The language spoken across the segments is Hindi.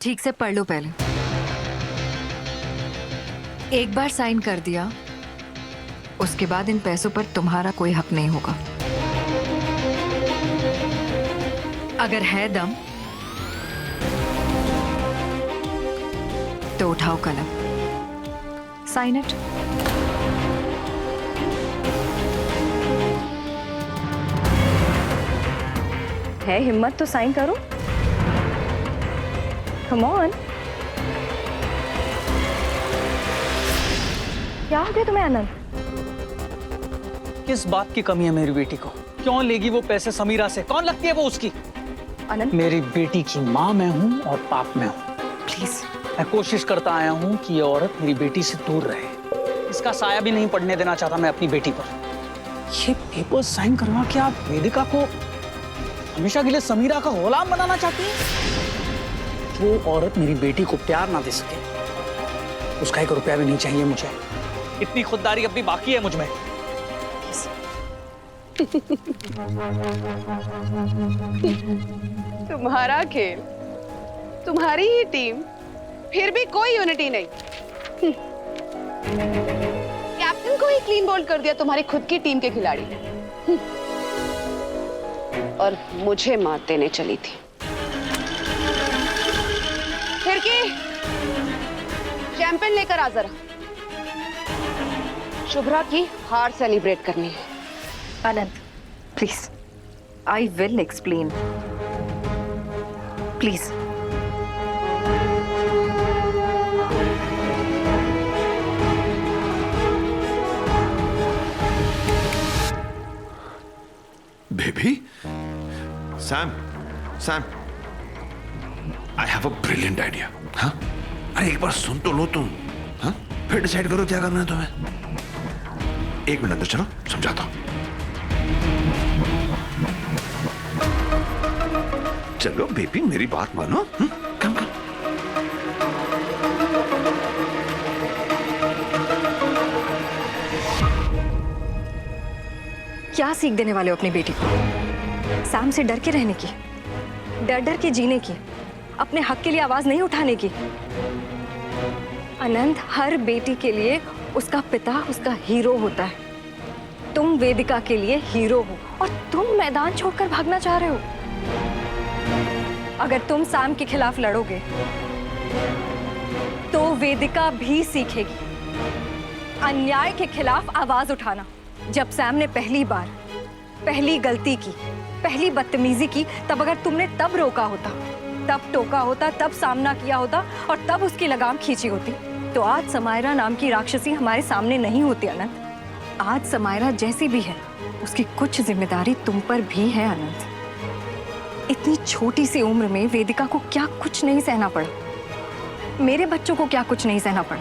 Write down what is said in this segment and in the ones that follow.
ठीक से पढ़ लो पहले। एक बार साइन कर दिया, उसके बाद इन पैसों पर तुम्हारा कोई हक नहीं होगा। अगर है दम तो उठाओ कलम, साइन इट। है हिम्मत तो साइन करो। Come on. क्या हो गया तुम्हें आनंद? किस बात की कमी है मेरी बेटी को? क्यों लेगी वो पैसे समीरा से? कौन लगती है वो उसकी? आनंद मेरी बेटी की माँ मैं हूँ और बाप मैं हूँ। प्लीज। मैं कोशिश करता आया हूँ कि ये औरत मेरी बेटी से दूर रहे। इसका साया भी नहीं पड़ने देना चाहता मैं अपनी बेटी पर। ये पेपर साइन करवा के आप वेदिका को हमेशा के लिए समीरा का गुलाम बनाना चाहती हैं? वो औरत मेरी बेटी को प्यार ना दे सके, उसका 1 रुपया भी नहीं चाहिए मुझे। इतनी खुददारी अभी बाकी है मुझ में। तुम्हारा खेल, तुम्हारी ही टीम, फिर भी कोई यूनिटी नहीं। कैप्टन को ही क्लीन बोल्ड कर दिया तुम्हारी खुद की टीम के खिलाड़ी ने। और मुझे मात देने चली थी। फिर की चैंपियन लेकर आ जरा। शुभ्रा की हार सेलिब्रेट करनी है। Anand please, I will explain please. Baby, Sam, Sam, I have a brilliant idea. हाँ, अरे एक बार सुन तो लो तुम। हाँ, फिर डिसाइड करो क्या करना है तुम्हें। 1 मिनट अंदर चलो, समझाता हूं। चलो बेबी, मेरी बात मानो। कम कम। क्या सीख देने वाले हो अपनी बेटी को? सैम से डर के रहने की, डर डर के जीने की, अपने हक के लिए आवाज नहीं उठाने की। आनंद, हर बेटी के लिए उसका पिता उसका हीरो होता है। तुम वेदिका के लिए हीरो हो और तुम मैदान छोड़कर भागना चाह रहे हो। अगर तुम सैम के खिलाफ लड़ोगे तो वेदिका भी सीखेगी अन्याय के खिलाफ आवाज उठाना। जब सैम ने पहली बार पहली गलती की, पहली बदतमीजी की, तब अगर तुमने तब रोका होता, तब टोका होता, तब सामना किया होता और तब उसकी लगाम खींची होती, तो आज समायरा नाम की राक्षसी हमारे सामने नहीं होती। आनंद, आज समायरा जैसी भी है, उसकी कुछ जिम्मेदारी तुम पर भी है। आनंद, इतनी छोटी सी उम्र में वेदिका को क्या कुछ नहीं सहना पड़ा, मेरे बच्चों को क्या कुछ नहीं सहना पड़ा।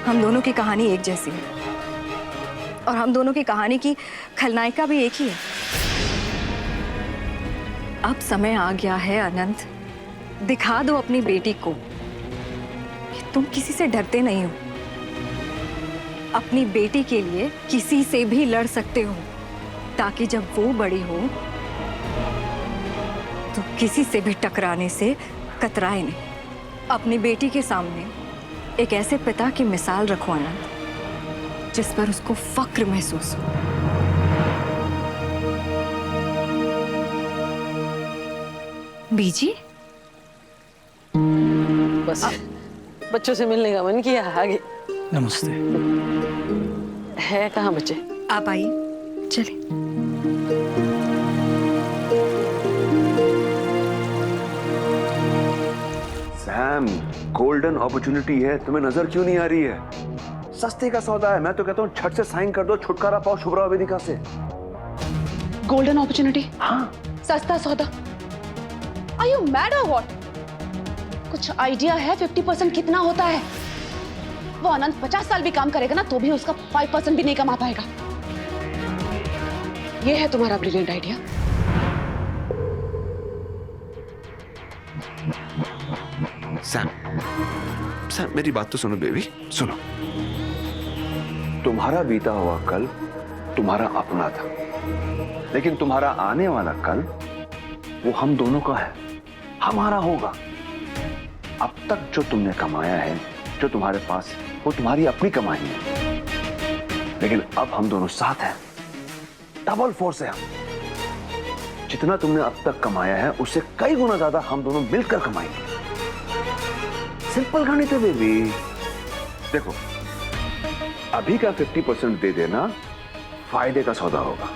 हम दोनों की कहानी एक जैसी है और हम दोनों की कहानी की खलनायिका भी एक ही है। अब समय आ गया है अनंत, दिखा दो अपनी बेटी को कि तुम किसी से डरते नहीं हो। अपनी बेटी के लिए किसी से भी लड़ सकते हो, ताकि जब वो बड़ी हो तो किसी से भी टकराने से कतराए नहीं। अपनी बेटी के सामने एक ऐसे पिता की मिसाल रखो आनंद, जिस पर उसको फक्र महसूस हो। बीजी, बस बच्चों से मिलने का मन किया, आगे। नमस्ते। है कहाँ बच्चे? आप आइए, चलिए। सैम, गोल्डन अपॉर्चुनिटी है, तुम्हें नजर क्यों नहीं आ रही है? सस्ते का सौदा है। मैं तो कहता हूँ झट से साइन कर दो, छुटकारा पाओ शुभ्रा वेदिका से। Golden opportunity? हाँ, सस्ता सौदा? आर यू मैड और व्हाट? कुछ आइडिया है 50% कितना होता है? वो अनंत 50 साल भी काम करेगा ना, तो भी उसका 5% भी नहीं कमा पाएगा। ये है तुम्हारा ब्रिलियंट आइडिया? सैम, सैम मेरी बात तो सुनो बेबी, सुनो। तुम्हारा बीता हुआ कल तुम्हारा अपना था, लेकिन तुम्हारा आने वाला कल वो हम दोनों का है, हमारा होगा। अब तक जो तुमने कमाया है, जो तुम्हारे पास है, वो तुम्हारी अपनी कमाई है, लेकिन अब हम दोनों साथ हैं, डबल फोर्स है हम। जितना तुमने अब तक कमाया है उससे कई गुना ज्यादा हम दोनों मिलकर कमाएंगे। सिंपल गणित है बेबी। देखो, अभी का 50% दे देना फायदे का सौदा होगा।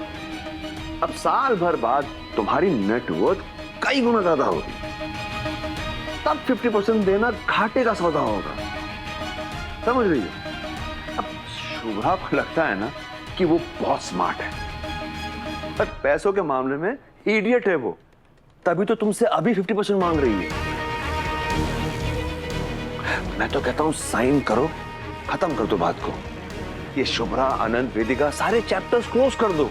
अब साल भर बाद तुम्हारी नेटवर्थ कई गुना ज्यादा होगी, तब 50% देना घाटे का सौदा होगा। समझ रही हो? अब शुभ्रा को लगता है ना कि वो बहुत स्मार्ट है, पर पैसों के मामले में इडियट है वो, तभी तो तुमसे अभी 50% मांग रही है। मैं तो कहता हूं साइन करो, खत्म कर दो बात को। ये शुभ्रा, अनंत, वेदिका सारे चैप्टर्स क्लोज कर दो।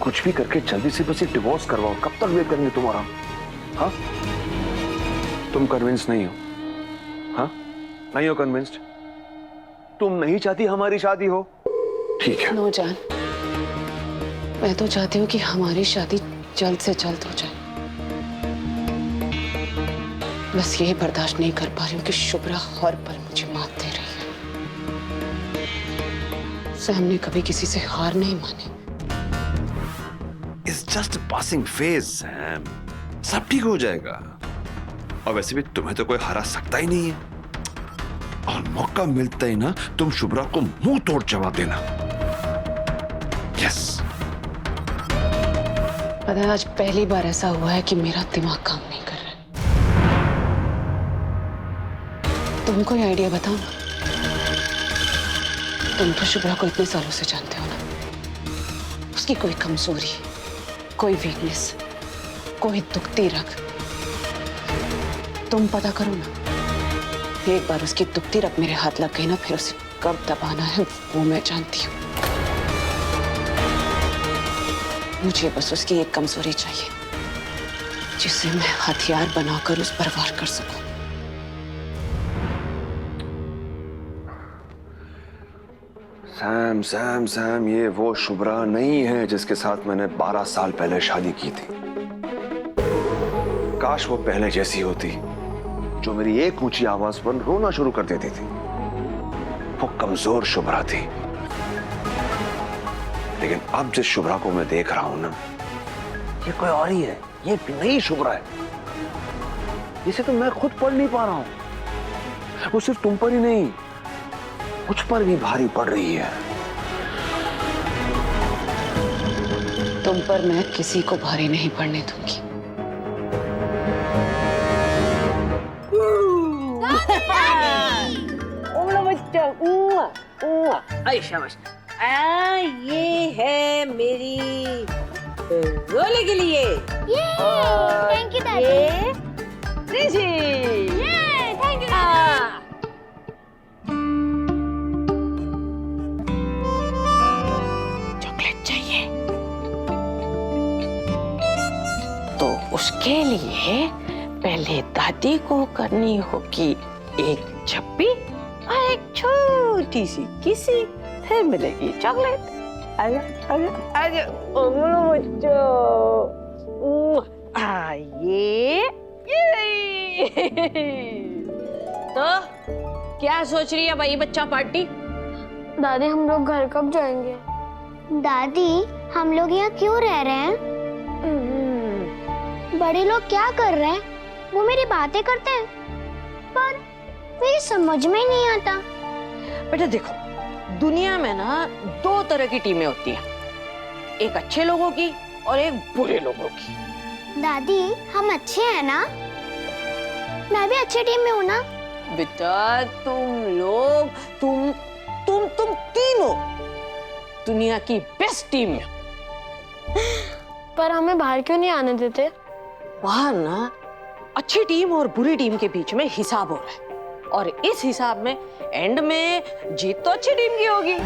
कुछ भी करके जल्दी से बस डिवोर्स करवाओ। कब तक वेट करेंगे तुम्हारा? हाँ, तुम कन्विंस नहीं हो? हाँ, नहीं हो कन्विंस्ड? तुम नहीं चाहती हमारी शादी हो? ठीक है। नो जान, मैं तो चाहती हूँ कि हमारी शादी जल्द से जल्द हो जाए। बस यही बर्दाश्त नहीं कर पा रही हूँ कि शुभ्रा हर पल मुझे मात दे रही है। सैम ने कभी किसी से हार नहीं मानी। It's just a passing phase, Sam. सब ठीक हो जाएगा। और वैसे भी तुम्हें तो कोई हरा सकता ही नहीं है। और मौका मिलता ही ना तुम शुभ्रा को मुंह तोड़ जवाब देना। यस। पता है, आज पहली बार ऐसा हुआ है कि मेरा दिमाग काम नहीं कर रहा है। तुम कोई आइडिया बताओ ना। तुम तो शुभ्रा को इतने सालों से जानते हो ना। उसकी कोई कमजोरी, कोई वीकनेस, कोई दुखती रग, तुम पता करो ना। एक बार उसकी दुखती रग मेरे हाथ लग गई ना, फिर उसे कब दबाना है वो मैं जानती हूँ। मुझे बस उसकी एक कमजोरी चाहिए, जिसे मैं हथियार बनाकर उस पर वार कर सकूं। सैम सैम सैम, ये वो शुभ्रा नहीं है जिसके साथ मैंने 12 साल पहले शादी की थी। काश वो पहले जैसी होती, जो मेरी एक ऊंची आवाज पर रोना शुरू कर देती थी। वो कमजोर शुभ्रा थी। लेकिन अब जिस शुभ्रा को मैं देख रहा हूं ना, ये कोई और ही है। ये नई शुभ्रा है। इसे तो मैं खुद पढ़ नहीं पा रहा हूं। वो सिर्फ तुम पर ही नहीं, मुझ पर भी भारी पड़ रही है। तुम पर मैं किसी को भारी नहीं पड़ने दूंगी। आई शाबाश। ये है मेरी रोले के लिए। थैंक यू दादी। ये रिजी। Thank you. चॉकलेट चाहिए तो उसके लिए पहले दादी को करनी होगी एक झप्पी और एक छोटी सी किसी, फिर मिलेगी चॉकलेट। आजा आजा आजा ओलो बच्चो। तो क्या सोच रही है भाई बच्चा पार्टी? दादी हम लोग घर कब जाएंगे? दादी हम लोग यहाँ क्यों रह रहे हैं? बड़े लोग क्या कर रहे हैं? वो मेरी बातें करते हैं, पर मेरी समझ में ही नहीं आता। बेटा देखो, दुनिया में ना दो तरह की टीमें होती हैं, एक अच्छे लोगों की और एक बुरे लोगों की। दादी हम अच्छे हैं ना? मैं भी अच्छी टीम में हूँ ना? बेटा तुम लोग तुम तीनों दुनिया की बेस्ट टीम में। पर हमें बाहर क्यों नहीं आने देते? बाहर ना अच्छी टीम और बुरी टीम के बीच में हिसाब हो रहा है, और इस हिसाब में एंड में जीत तो अच्छी टीम की होगी।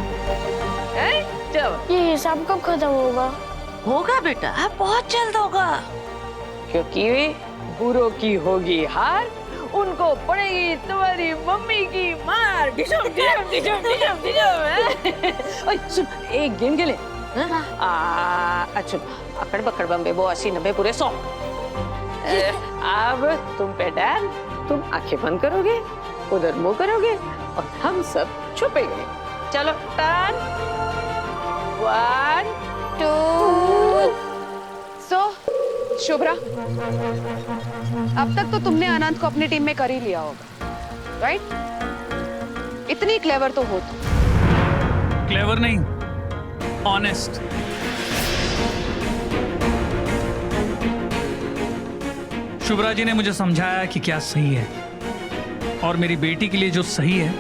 चलो ये हिसाब कब खत्म होगा? होगा बेटा, बहुत जल्द होगा, क्योंकि बुरों की होगी हार, उनको पड़ेगी तुम्हारी मम्मी की मार। डिशम डिशम डिशम डिशम डिशम। ओए सुन, एक गेम खेले? अच्छा, अकड़ पकड़ बम्बे वो 80 90 पूरे 100। अब तुम पे डैन, तुम आंखें बंद करोगे, उधर मुंह करोगे और हम सब छुपेंगे। चलो टर्न, 1 2। सो शुभ्रा, अब तक तो तुमने अनंत को अपनी टीम में कर ही लिया होगा, राइट? इतनी क्लेवर तो हो तुम। क्लेवर नहीं, ऑनेस्ट। शुभ्रा जी ने मुझे समझाया कि क्या सही है, और मेरी बेटी के लिए जो सही है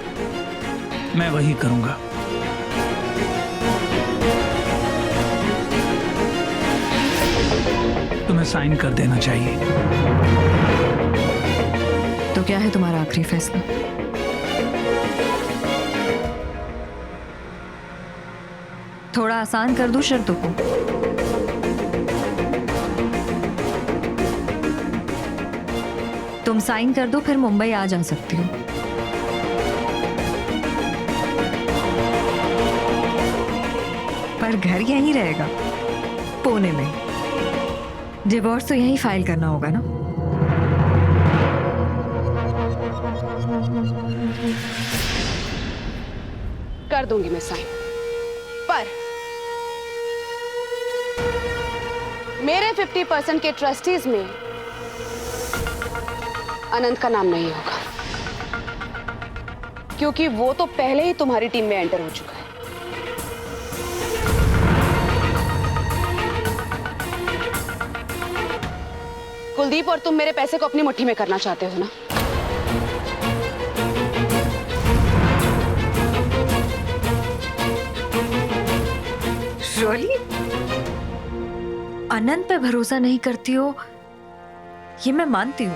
मैं वही करूंगा। तुम्हें साइन कर देना चाहिए। तो क्या है तुम्हारा आखिरी फैसला? थोड़ा आसान कर दूं शर्तों को? तुम साइन कर दो, फिर मुंबई आ जा सकती हो। पर घर यहीं रहेगा, पुणे में। डिवोर्स तो यहीं फाइल करना होगा ना? कर दूंगी मैं साइन, पर मेरे 50% के ट्रस्टीज में अनंत का नाम नहीं होगा, क्योंकि वो तो पहले ही तुम्हारी टीम में एंटर हो चुका है। कुलदीप, और तुम मेरे पैसे को अपनी मुट्ठी में करना चाहते हो ना? Really? अनंत पे भरोसा नहीं करती हो, ये मैं मानती हूँ,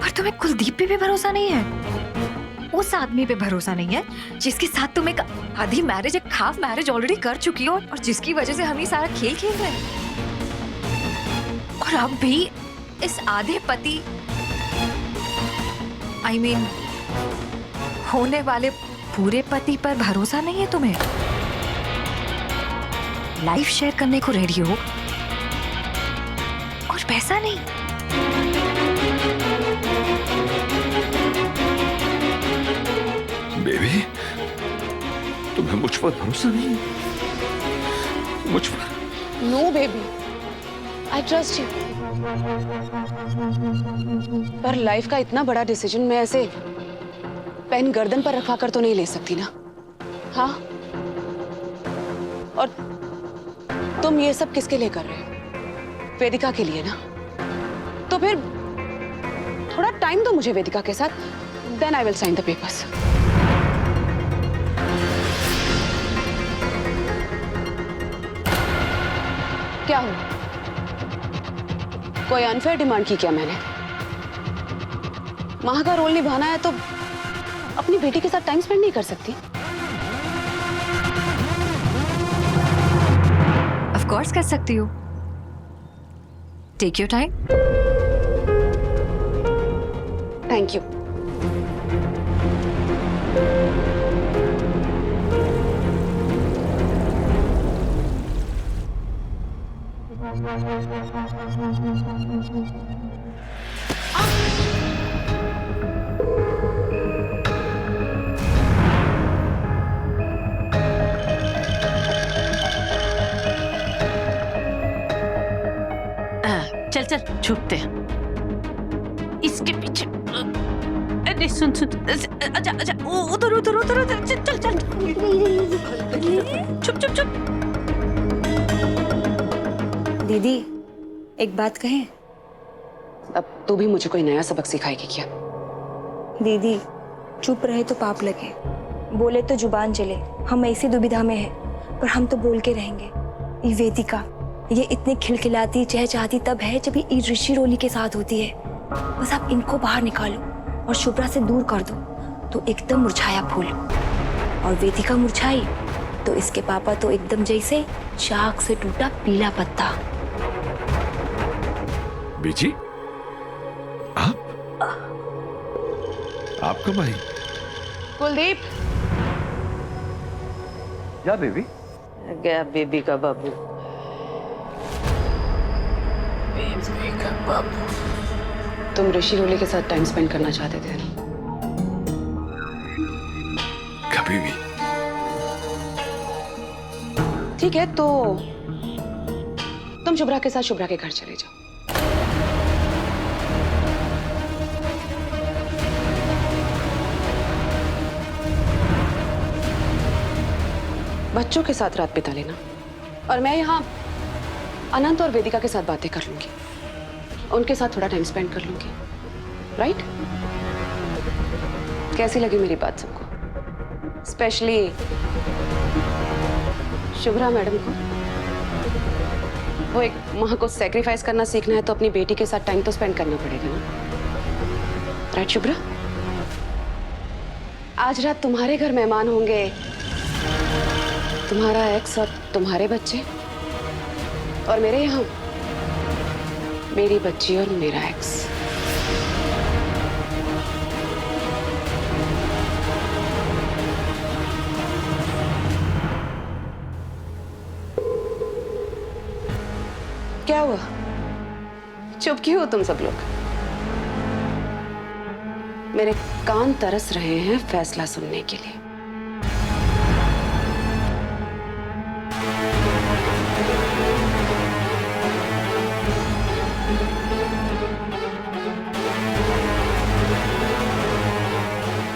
पर तुम्हें कुलदीप पे भी भरोसा नहीं है? उस आदमी पे भरोसा नहीं है जिसके साथ तुम एक आधी मैरिज, एक हाफ मैरिज ऑलरेडी कर चुकी हो, और जिसकी वजह से हम ये सारा खेल खेल रहे हैं। और अब भी इस आधे पति, I mean, होने वाले पूरे पति पर भरोसा नहीं है तुम्हें? लाइफ शेयर करने को रेडी हो और पैसा नहीं? बेबी, तुम्हें मुझ पर भरोसा नहीं? मुझ पर? No baby, I trust you. पर लाइफ का इतना बड़ा डिसीजन मैं ऐसे पेन गर्दन पर रखा कर तो नहीं ले सकती ना? हाँ, और तुम ये सब किसके लिए कर रहे हो? वेदिका के लिए ना? तो फिर थोड़ा टाइम दो मुझे वेदिका के साथ, then I will sign the papers. क्या हुआ? कोई अनफेयर डिमांड की क्या मैंने? माँ का रोल निभाना है तो अपनी बेटी के साथ टाइम स्पेंड नहीं कर सकती? ऑफ कोर्स कर सकती हो। Take your time. Thank you. चल चल छुपते हैं इसके पीछे। अरे सुन सुन, अच्छा अच्छा, उधर उधर उधर उधर, चल चल, चुप चुप चुप। दीदी, एक बात कहें? अब तू भी मुझे कोई नया सबक सिखाएगी क्या? दीदी, चुप रहे तो पाप लगे, बोले तो जुबान चले। हम ऐसी दुविधा में हैं, पर हम तो बोल के रहेंगे। ये वेदिका, ये इतनी खिलखिलाती चहचहाती तब है जब ये ऋषि रोली के साथ होती है। बस आप इनको बाहर निकालो और शुभ्रा से दूर कर दो तो एकदम मुरझाया फूल, और वेदिका मुरझाई तो इसके पापा तो एकदम जैसे शाख से टूटा पीला पत्ता। बेची, आप कब आई? कुलदीप, क्या बेबी? गया बेबी का बाबू। तुम ऋषि रोले के साथ टाइम स्पेंड करना चाहते थे ना? कभी भी। ठीक है, तो तुम शुभ्रा के साथ शुभ्रा के घर चले जाओ। बच्चों के साथ रात बिता लेना और मैं यहाँ अनंत और वेदिका के साथ बातें कर लूंगी, उनके साथ थोड़ा टाइम स्पेंड कर लूंगी। राइट? कैसी लगी मेरी बात सबको? स्पेशली शुभ्रा मैडम को। वो एक माँ को सैक्रिफाइस करना सीखना है तो अपनी बेटी के साथ टाइम तो स्पेंड करना पड़ेगा ना। राइट शुभ्रा? आज रात तुम्हारे घर मेहमान होंगे, तुम्हारा एक्स और तुम्हारे बच्चे, और मेरे यहाँ मेरी बच्ची और मेरा एक्स। क्या हुआ? चुप क्यों हो तुम सब लोग? मेरे कान तरस रहे हैं फैसला सुनने के लिए।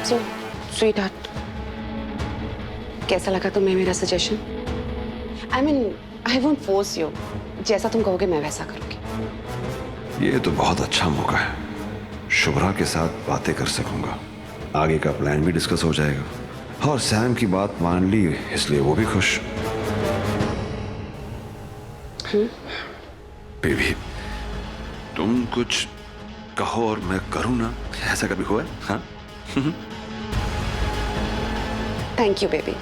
So, sweetheart, कैसा लगा तुम्हें मेरा suggestion? I mean, I won't force you. जैसा तुम कहोगे मैं वैसा करूंगी। ये तो बहुत अच्छा मौका है। शुभ्रा के साथ बातें कर सकूंगा, आगे का प्लान भी डिस्कस हो जाएगा और सैम की बात मान ली इसलिए वो भी खुश। बेबी, तुम कुछ कहो और मैं करूं ना, ऐसा कभी हुआ है? हाँ? Thank you baby.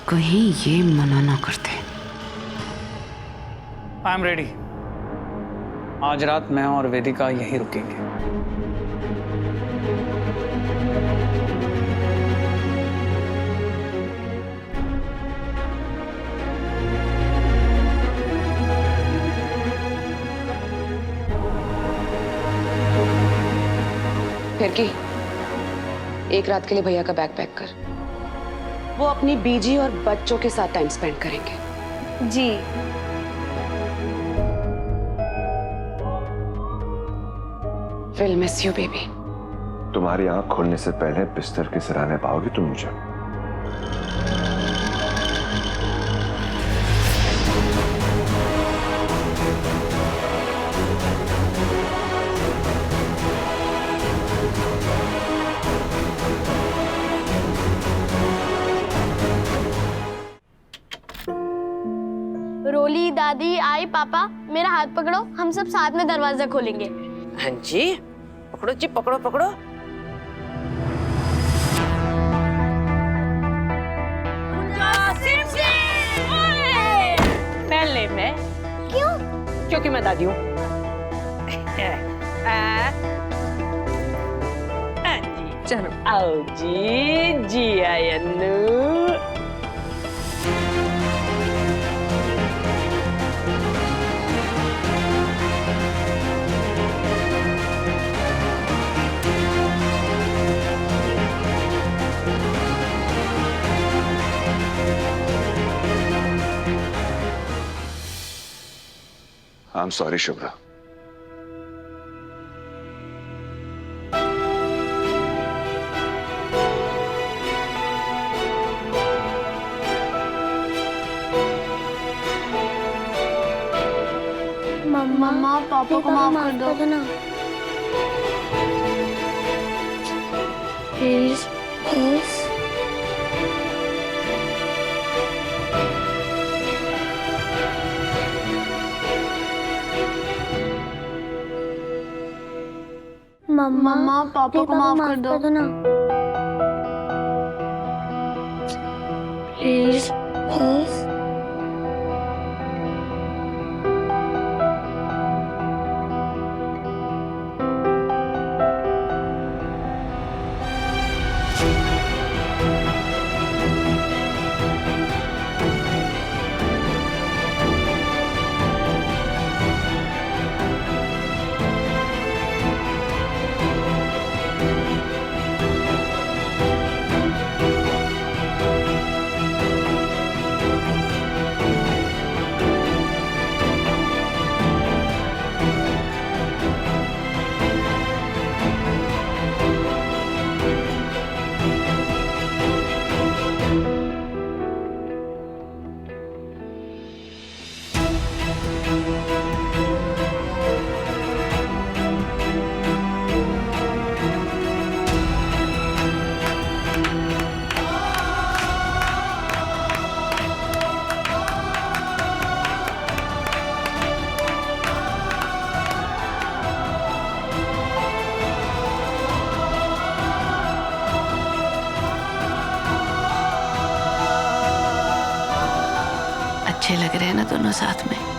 कहीं ये मना ना करते। I am ready. आज रात मैं और वेदिका यहीं रुकेंगे। फिर की एक रात के लिए भैया का बैग पैक कर। वो अपनी बीजी और बच्चों के साथ टाइम स्पेंड करेंगे। जी। Will miss you baby. तुम्हारी आंख खोलने से पहले बिस्तर के सिराने पाओगी तुम मुझे। रोली, दादी, आई, पापा, मेरा हाथ पकड़ो, हम सब साथ में दरवाजा खोलेंगे। हाँ जी, पकड़ो जी, पकड़ो पकड़ो। पहले मैं। क्यों? क्योंकि मैं दादी हूँ। चलो आओ जी, जी आयन्नू। I'm sorry, Shubhra. मम्मा पापा को माफ कर दो ना प्लीज प्लीज। मम्मा पापा को माफ कर दो ना प्लीज प्लीज। अच्छे लग रहे हैं ना दोनों साथ में।